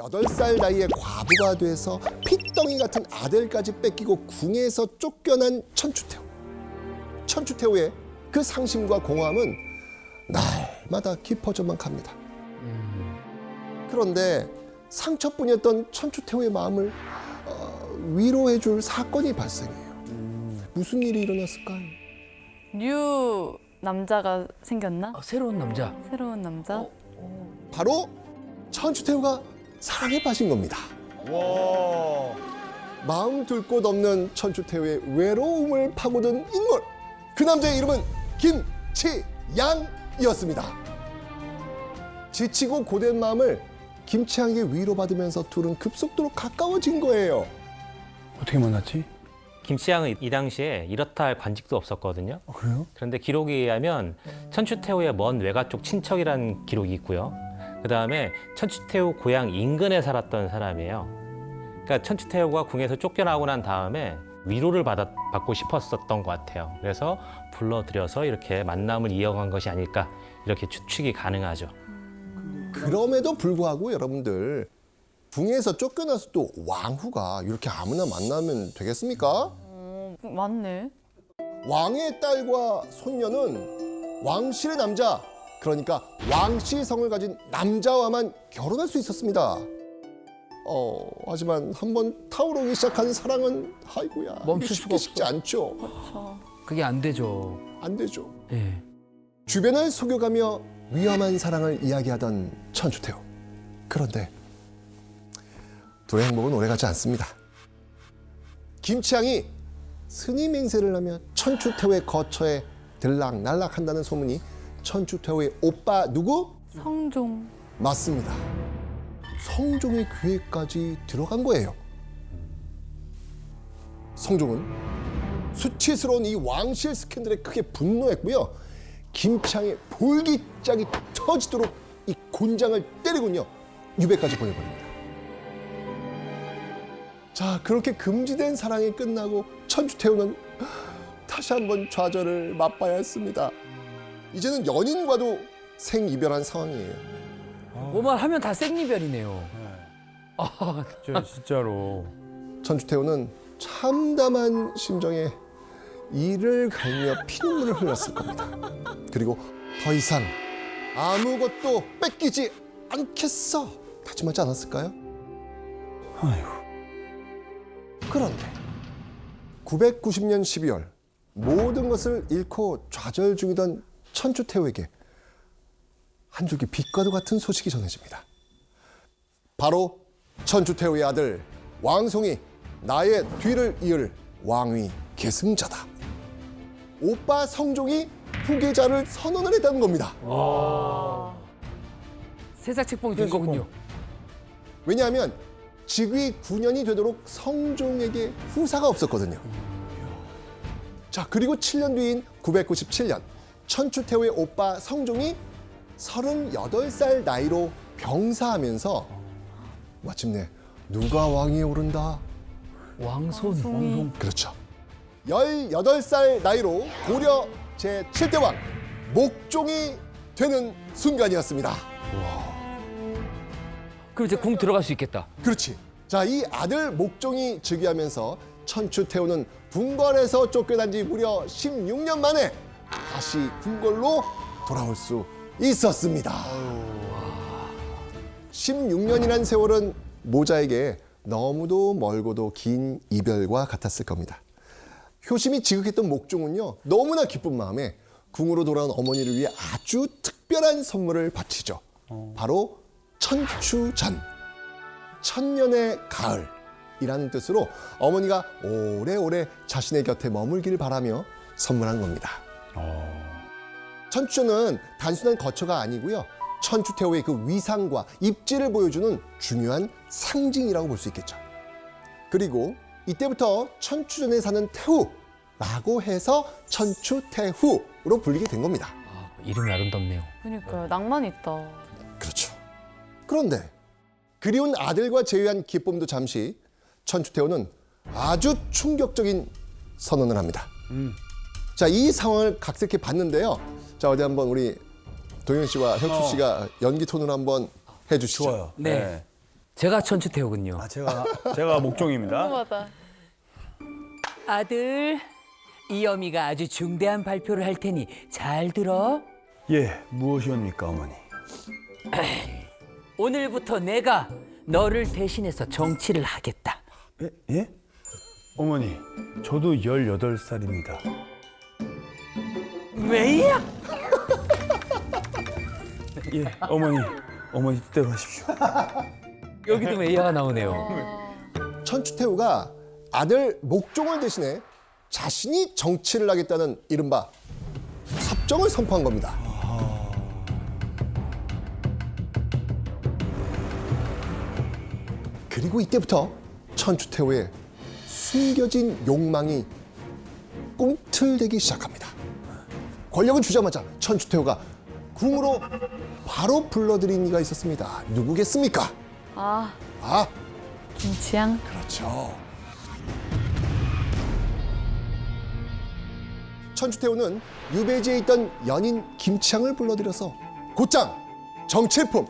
18살 나이에 과부가 돼서 핏덩이 같은 아들까지 뺏기고 궁에서 쫓겨난 천추태후. 천추태후의 그 상심과 공허함은 날마다 깊어져만 갑니다. 그런데 상처뿐이었던 천추태후의 마음을 위로해줄 사건이 발생해요. 무슨 일이 일어났을까요? 뉴 남자가 생겼나? 새로운 남자. 새로운 남자? 바로 천추태후가 사랑에 빠진 겁니다. 마음 둘 곳 없는 천추태후의 외로움을 파고든 인물. 그 남자의 이름은 김치양이었습니다. 지치고 고된 마음을 김치양에게 위로받으면서 둘은 급속도로 가까워진 거예요. 어떻게 만났지? 김치양은 이 당시에 이렇다 할 관직도 없었거든요. 그래요? 그런데 기록에 의하면 천추태후의 먼 외가 쪽 친척이라는 기록이 있고요. 그다음에 천추태후 고향 인근에 살았던 사람이에요. 그러니까 천추태후가 궁에서 쫓겨나고 난 다음에 위로를 받고 싶었었던 것 같아요. 그래서 불러들여서 이렇게 만남을 이어간 것이 아닐까 이렇게 추측이 가능하죠. 그럼에도 불구하고 여러분들 궁에서 쫓겨나서 또 왕후가 이렇게 아무나 만나면 되겠습니까? 맞네. 왕의 딸과 손녀는 왕실의 남자, 그러니까 왕씨성을 가진 남자와만 결혼할 수 있었습니다. 하지만 한번 타오르기 시작한 사랑은 아이고야 멈출 수가 쉽지 않죠. 그게 안 되죠. 안 되죠. 예. 주변을 속여가며 위험한 사랑을 이야기하던 천추태후. 그런데 둘의 행복은 오래가지 않습니다. 김치양이 스님 행세를 하며 천추태후의 거처에 들락날락한다는 소문이 천추태후의 오빠 누구? 성종. 맞습니다. 성종의 귀에까지 들어간 거예요. 성종은 수치스러운 이 왕실 스캔들에 크게 분노했고요. 김치양의 볼기짝이 터지도록 이 곤장을 때리군요. 유배까지 보내버립니다. 자, 그렇게 금지된 사랑이 끝나고 천추태후는 다시 한번 좌절을 맛봐야 했습니다. 이제는 연인과도 생이별한 상황이에요. 뭐만 하면 다 생리별이네요. 진짜로. 천추태후는 참담한 심정에 이를 갈며 피눈물을 흘렸을 겁니다. 그리고 더 이상 아무것도 뺏기지 않겠어 다짐하지 않았을까요? 아이고. 그런데 990년 12월 모든 것을 잃고 좌절 중이던 천추태후에게 한 줄기 빛과도 같은 소식이 전해집니다. 바로 천추태후의 아들 왕송이 나의 뒤를 이을 왕위 계승자다. 오빠 성종이 후계자를 선언을 했다는 겁니다. 세자 책봉이 된 거군요. 왜냐하면 즉위 9년이 되도록 성종에게 후사가 없었거든요. 자, 그리고 7년 뒤인 997년 천추태후의 오빠 성종이 38살 나이로 병사하면서 마침내 누가 왕위에 오른다? 왕손. 그렇죠. 18살 나이로 고려 제7대 왕 목종이 되는 순간이었습니다. 그럼 이제 궁 들어갈 수 있겠다. 그렇지. 자, 이 아들 목종이 즉위하면서 천추태후는 궁궐에서 쫓겨난 지 무려 16년 만에 다시 궁궐로 돌아올 수 있었습니다. 16년이란 세월은 모자에게 너무도 멀고도 긴 이별과 같았을 겁니다. 효심이 지극했던 목종은요, 너무나 기쁜 마음에 궁으로 돌아온 어머니를 위해 아주 특별한 선물을 바치죠. 바로 천추전, 천년의 가을이라는 뜻으로 어머니가 오래오래 자신의 곁에 머물기를 바라며 선물한 겁니다. 천추전은 단순한 거처가 아니고요, 천추태후의 그 위상과 입지를 보여주는 중요한 상징이라고 볼 수 있겠죠. 그리고 이때부터 천추전에 사는 태후라고 해서 천추태후로 불리게 된 겁니다. 이름이 아름답네요. 그러니까요. 낭만 있다. 그렇죠. 그런데 그리운 아들과 재회한 기쁨도 잠시 천추태후는 아주 충격적인 선언을 합니다. 자, 이 상황을 각색해 봤는데요. 자, 어디 한번 우리 동현 씨와 혁수 씨가 연기 톤으로 한번 해주시죠. 좋아요. 네. 제가 천추태우군요. 아, 제가 목종입니다. 궁금하다. 아들, 이 어미가 아주 중대한 발표를 할 테니 잘 들어. 예, 무엇이옵니까, 어머니? 오늘부터 내가 너를 대신해서 정치를 하겠다. 예? 예? 어머니, 저도 18살입니다. 왜야? 예, 어머니 뜻대로 하십시오. 여기도 메이야가 나오네요. 천추태후가 아들 목종을 대신해 자신이 정치를 하겠다는 이른바 삽정을 선포한 겁니다. 그리고 이때부터 천추태후의 숨겨진 욕망이 꿈틀대기 시작합니다. 권력을 주자마자 천추태후가 궁으로 바로 불러들인 이가 있었습니다. 누구겠습니까? 아, 아, 김치향. 그렇죠. 천추태후는 유배지에 있던 연인 김치향을 불러들여서 곧장 정칠품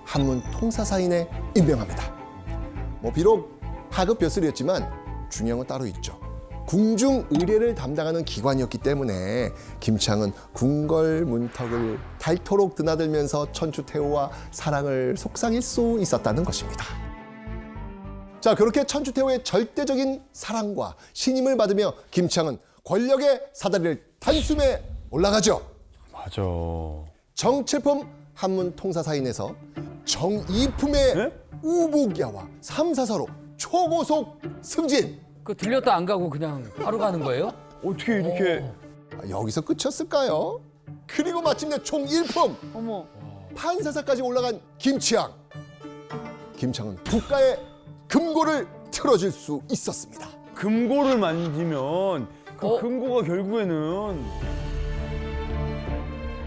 한문 통사사인에 임명합니다. 비록 하급 벼슬이었지만 중요한 건 따로 있죠. 궁중 의례를 담당하는 기관이었기 때문에 김치향은 궁궐 문턱을 닳도록 드나들면서 천추태후와 사랑을 속삭일 수 있었다는 것입니다. 자, 그렇게 천추태후의 절대적인 사랑과 신임을 받으며 김치향은 권력의 사다리를 단숨에 올라가죠. 맞아. 정칠품 한문 통사사인에서 정이품의 네? 우복야와 삼사사로 초고속 승진. 그 들렸다 안 가고 그냥 바로 가는 거예요? 어떻게 이렇게 여기서 끝이었을까요? 그리고 마침내 총일품 어머. 판사사까지 올라간 김치향. 김치향은 국가의 금고를 틀어줄 수 있었습니다. 금고를 만지면 그 어? 금고가 결국에는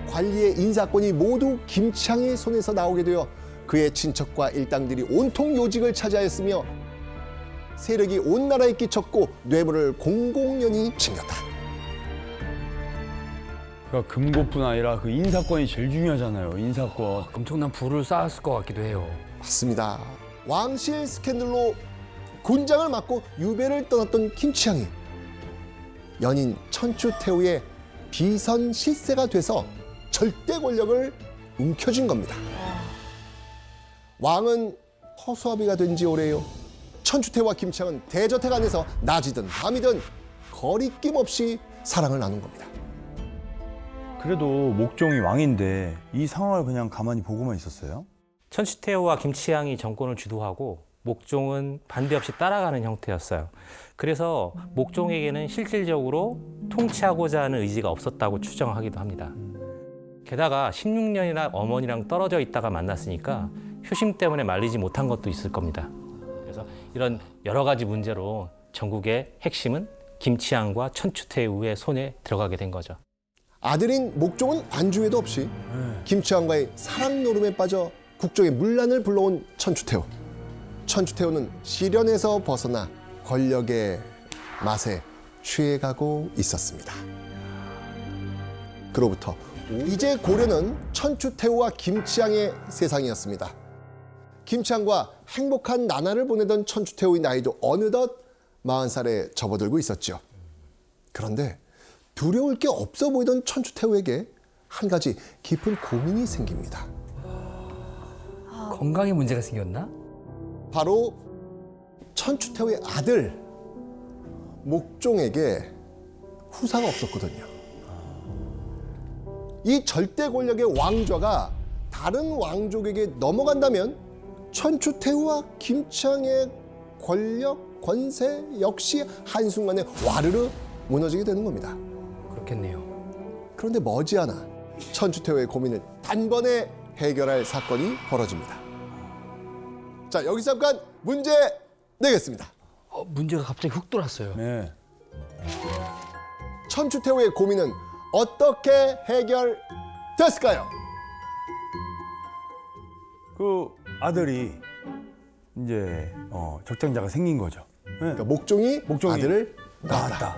관리의 인사권이 모두 김치향의 손에서 나오게 되어 그의 친척과 일당들이 온통 요직을 차지하였으며 세력이 온 나라에 끼쳤고 뇌물을 공공연히 챙겼다. 그러니까 금고뿐 아니라 그 인사권이 제일 중요하잖아요. 인사권. 엄청난 부를 쌓았을 것 같기도 해요. 맞습니다. 왕실 스캔들로 곤장을 맞고 유배를 떠났던 김치향이 연인 천추태후의 비선 실세가 돼서 절대 권력을 움켜쥔 겁니다. 왕은 허수아비가 된 지 오래요. 천추태후와 김치향은 대저택 안에서 낮이든 밤이든 거리낌 없이 사랑을 나눈 겁니다. 그래도 목종이 왕인데 이 상황을 그냥 가만히 보고만 있었어요? 천추태후와 김치향이 정권을 주도하고 목종은 반대 없이 따라가는 형태였어요. 그래서 목종에게는 실질적으로 통치하고자 하는 의지가 없었다고 추정하기도 합니다. 게다가 16년이나 어머니랑 떨어져 있다가 만났으니까 효심 때문에 말리지 못한 것도 있을 겁니다. 그래서 이런 여러 가지 문제로 전국의 핵심은 김치향과 천추태후의 손에 들어가게 된 거죠. 아들인 목종은 안주에도 없이 김치향과의 사랑 노름에 빠져 국정의 문란을 불러온 천추태후. 천추태후는 시련에서 벗어나 권력의 맛에 취해가고 있었습니다. 그로부터 이제 고려는 천추태후와 김치향의 세상이었습니다. 김치향과 행복한 나날을 보내던 천추태후의 나이도 어느덧 40살에 접어들고 있었죠. 그런데 두려울 게 없어 보이던 천추태후에게 한 가지 깊은 고민이 생깁니다. 건강에 문제가 생겼나? 바로 천추태후의 아들 목종에게 후사가 없었거든요. 이 절대 권력의 왕좌가 다른 왕족에게 넘어간다면 천추태후와 김치향의 권력, 권세 역시 한순간에 와르르 무너지게 되는 겁니다. 그렇겠네요. 그런데 머지않아 천추태후의 고민을 단번에 해결할 사건이 벌어집니다. 자, 여기서 잠깐 문제 내겠습니다. 문제가 갑자기 훅 돌았어요. 네. 천추태후의 고민은 어떻게 해결됐을까요? 그 아들이 이제 적장자가 생긴 거죠. 네. 그러니까 목종이 아들을 낳았다. 나왔다.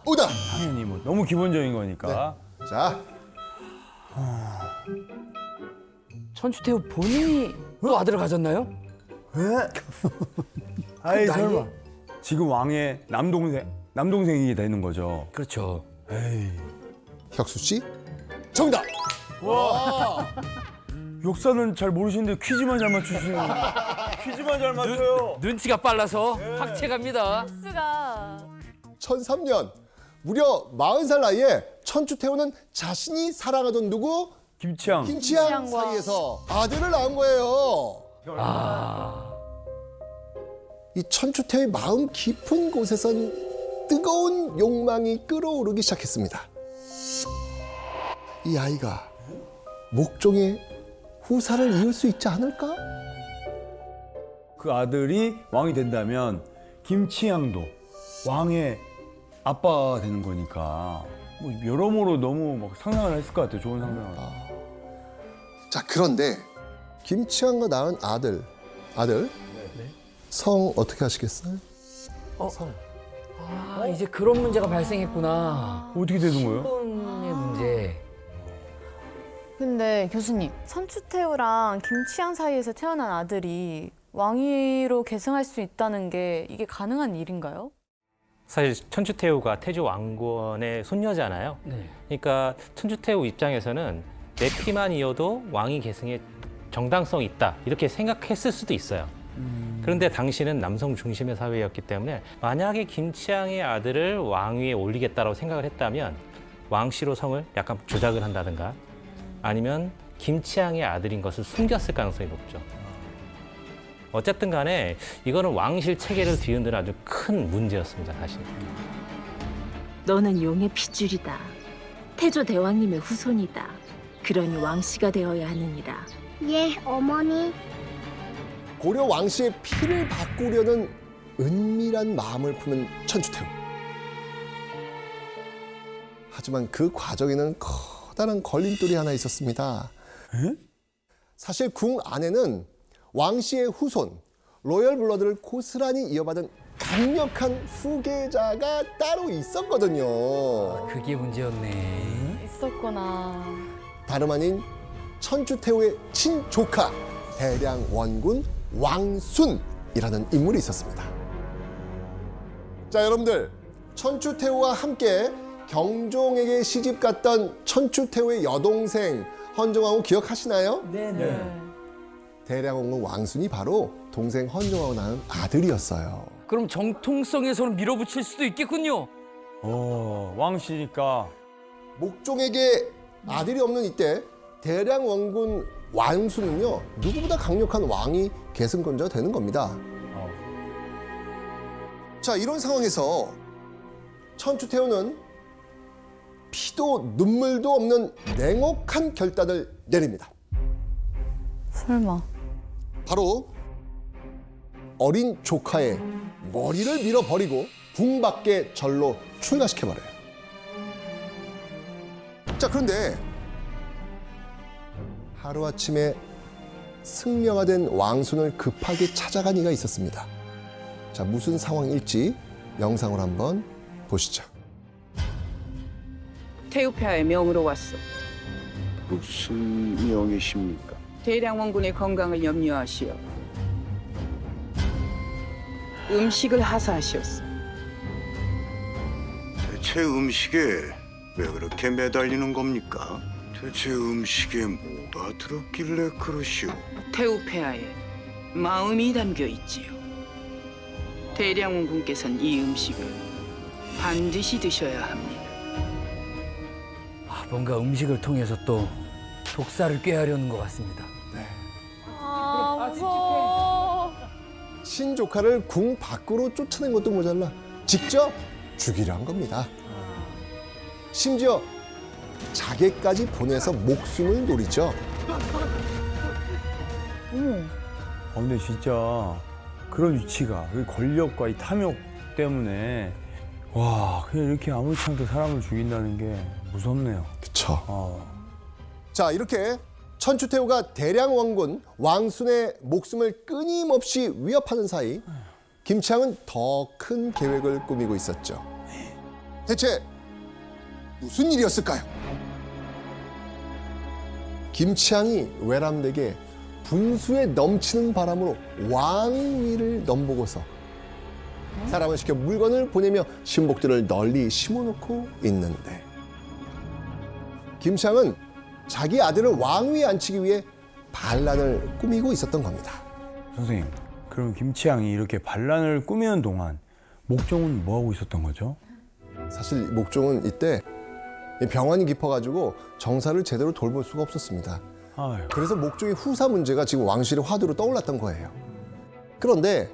오다. 당연히 뭐 너무 기본적인 거니까. 자, 천추태후 본인이 아들을 가졌나요? 아이 나이에? 설마. 지금 왕의 남동생이 되는 거죠. 그렇죠. 에이. 혁수 씨 정답. 역사는 잘 모르시는데 퀴즈만 잘 맞추시네요. 퀴즈만 잘 맞춰요. 눈치가 빨라서 확 채갑니다. 수가 1003년 무려 40살 나이에 천추태후는 자신이 사랑하던 누구? 김치향. 김치향 김치향과- 사이에서 아들을 낳은 거예요. 이 천추태의 마음 깊은 곳에선 뜨거운 욕망이 끓어오르기 시작했습니다. 이 아이가 목종의 후사를 이을 수 있지 않을까? 그 아들이 왕이 된다면 김치향도 왕의 아빠가 되는 거니까 뭐 여러모로 너무 막 상상을 했을 것 같아요. 좋은 상상을. 자, 그런데 김치향과 낳은 아들 성 어떻게 하시겠어요? 이제 그런 문제가 발생했구나. 어떻게 되는 거예요? 혼의 문제. 근데 교수님 천추태후랑 김치향 사이에서 태어난 아들이 왕위로 계승할 수 있다는 게 이게 가능한 일인가요? 사실 천추태후가 태조 왕건의 손녀잖아요. 네. 그러니까 천추태후 입장에서는 내 피만 이어도 왕위 계승에 정당성이 있다 이렇게 생각했을 수도 있어요. 그런데 당시는 남성 중심의 사회였기 때문에 만약에 김치향의 아들을 왕위에 올리겠다고 생각을 했다면 왕씨로 성을 약간 조작을 한다든가 아니면 김치향의 아들인 것을 숨겼을 가능성이 높죠. 어쨌든 간에 이거는 왕실 체계를 뒤흔드는 아주 큰 문제였습니다, 사실. 너는 용의 핏줄이다. 태조 대왕님의 후손이다. 그러니 왕씨가 되어야 하느니라. 예, 어머니. 고려 왕씨의 피를 바꾸려는 은밀한 마음을 푸는 천추태후. 하지만 그 과정에는 커다란 걸림돌이 하나 있었습니다. 사실 궁 안에는 왕씨의 후손, 로열 블러드를 고스란히 이어받은 강력한 후계자가 따로 있었거든요. 그게 문제였네. 있었구나. 다름 아닌 천추태후의 친조카 대량 원군 왕순이라는 인물이 있었습니다. 자, 여러분들 천추태후와 함께 경종에게 시집 갔던 천추태후의 여동생 헌정왕후 기억하시나요? 네네. 대량 원군 왕순이 바로 동생 헌정왕후 낳은 아들이었어요. 그럼 정통성에서는 밀어붙일 수도 있겠군요. 왕씨니까. 목종에게 아들이 없는 이때 대량 원군 왕순은요 누구보다 강력한 왕이 계승권자가 되는 겁니다. 자, 이런 상황에서 천추태후는 피도 눈물도 없는 냉혹한 결단을 내립니다. 설마. 바로 어린 조카의 머리를 밀어버리고 궁 밖에 절로 출가시켜버려요. 자, 그런데 하루아침에 승려가 된 왕순을 급하게 찾아간 이가 있었습니다. 자, 무슨 상황일지 영상으로 한번 보시죠. 태우폐하의 명으로 왔소. 무슨 명이십니까? 대량원군의 건강을 염려하시어 음식을 하사하시었소. 대체 음식에 왜 그렇게 매달리는 겁니까? 대체 음식에 뭐가 들었길래 그러시오? 태우폐하의 마음이 담겨 있지요. 대량원군께서는 이 음식을 반드시 드셔야 합니다. 뭔가 음식을 통해서 또 독사를 꾀하려는 것 같습니다. 아, 무서워. 신조카를 궁 밖으로 쫓아낸 것도 모자라 직접 죽이려 한 겁니다. 심지어 자객까지 보내서 목숨을 노리죠. 근데 진짜 그런 위치가 그 권력과 이 탐욕 때문에 와 그냥 이렇게 아무렇지 않게 사람을 죽인다는 게 무섭네요. 그쵸. 자, 이렇게 천추태후가 대량 원군 왕순의 목숨을 끊임없이 위협하는 사이 김치향은 더 큰 계획을 꾸미고 있었죠. 대체 무슨 일이었을까요? 김치향이 외람되게 분수에 넘치는 바람으로 왕위를 넘보고서 사람을 시켜 물건을 보내며 신복들을 널리 심어놓고 있는데 김치향은 자기 아들을 왕위에 앉히기 위해 반란을 꾸미고 있었던 겁니다. 선생님, 그럼 김치향이 이렇게 반란을 꾸미는 동안 목종은 뭐 하고 있었던 거죠? 사실 목종은 이때 병환이 깊어가지고 정사를 제대로 돌볼 수가 없었습니다. 아유. 그래서 목종의 후사 문제가 지금 왕실의 화두로 떠올랐던 거예요. 그런데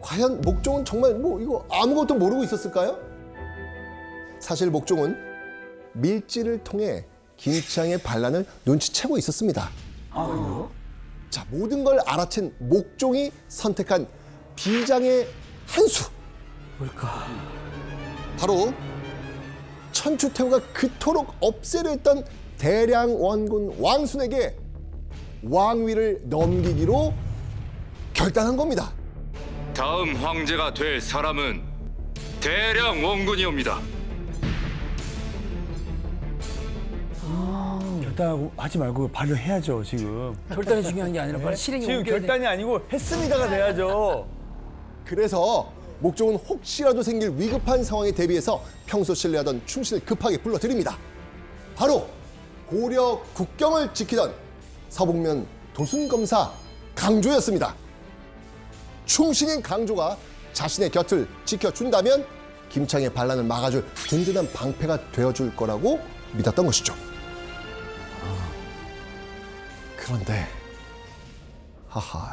과연 목종은 정말 뭐 이거 아무것도 모르고 있었을까요? 사실 목종은 밀지를 통해 김치향의 반란을 눈치채고 있었습니다. 자, 모든 걸 알아챈 목종이 선택한 비장의 한 수. 뭘까? 바로 천추태후가 그토록 없애려 했던 대량 원군 왕순에게 왕위를 넘기기로 결단한 겁니다. 다음 황제가 될 사람은 대량 원군이옵니다. 결단하지 말고 바로 해야죠, 지금. 결단이 중요한 게 아니라 빨리 실행에 지금 옮겨야 돼. 결단이 아니고 했습니다가 돼야죠. 그래서 목종은 혹시라도 생길 위급한 상황에 대비해서 평소 신뢰하던 충신을 급하게 불러들입니다. 바로 고려 국경을 지키던 서북면 도순검사 강조였습니다. 충신인 강조가 자신의 곁을 지켜준다면 김치향의 반란을 막아줄 든든한 방패가 되어줄 거라고 믿었던 것이죠. 그런데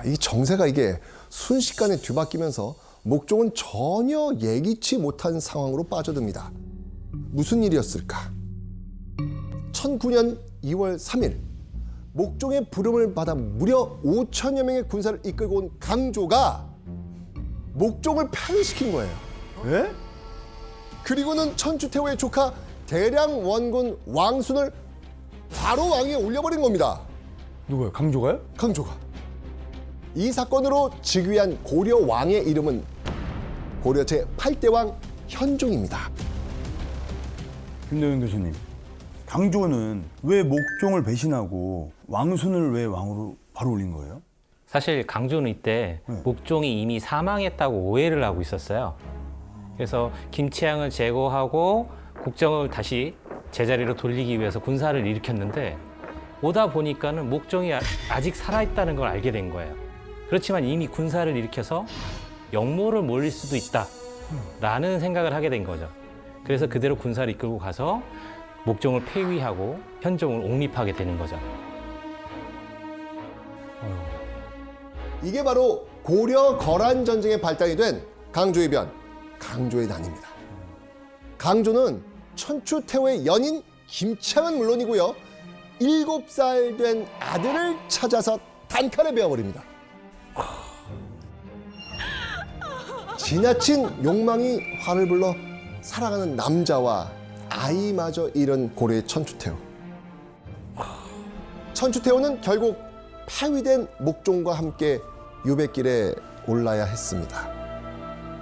이 정세가 이게 순식간에 뒤바뀌면서 목종은 전혀 예기치 못한 상황으로 빠져듭니다. 무슨 일이었을까? 1009년 2월 3일 목종의 부름을 받아 무려 5천여 명의 군사를 이끌고 온 강조가 목종을 패배시킨 거예요. 예? 그리고는 천추태후의 조카 대량 원군 왕순을 바로 왕위에 올려버린 겁니다. 누구요? 강조가요? 강조가. 이 사건으로 즉위한 고려 왕의 이름은 고려 제8대 왕 현종입니다. 김도영 교수님, 강조는 왜 목종을 배신하고 왕순을 왜 왕으로 바로 올린 거예요? 사실 강조는 이때 목종이 이미 사망했다고 오해를 하고 있었어요. 그래서 김치향을 제거하고 국정을 다시 제자리로 돌리기 위해서 군사를 일으켰는데 오다 보니까는 목종이 아직 살아있다는 걸 알게 된 거예요. 그렇지만 이미 군사를 일으켜서 역모를 몰릴 수도 있다라는 생각을 하게 된 거죠. 그래서 그대로 군사를 이끌고 가서 목종을 폐위하고 현종을 옹립하게 되는 거죠. 이게 바로 고려 거란 전쟁의 발단이 된 강조의 변, 강조의 난입니다. 강조는 천추태후의 연인 김치향은 물론이고요. 7살 된 아들을 찾아서 단칼에 베어버립니다. 지나친 욕망이 화를 불러 사랑하는 남자와 아이마저 잃은 고려의 천추태후. 천추태후는 결국 파위된 목종과 함께 유배길에 올라야 했습니다.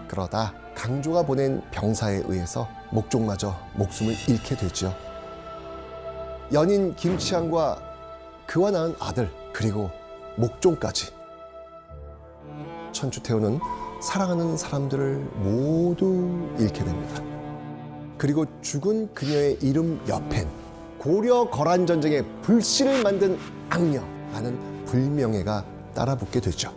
그러다 강조가 보낸 병사에 의해서 목종마저 목숨을 잃게 되죠. 연인 김치향과 그와 낳은 아들 그리고 목종까지 천추태후는 사랑하는 사람들을 모두 잃게 됩니다. 그리고 죽은 그녀의 이름 옆엔 고려 거란 전쟁의 불씨를 만든 악녀라는 불명예가 따라붙게 되죠.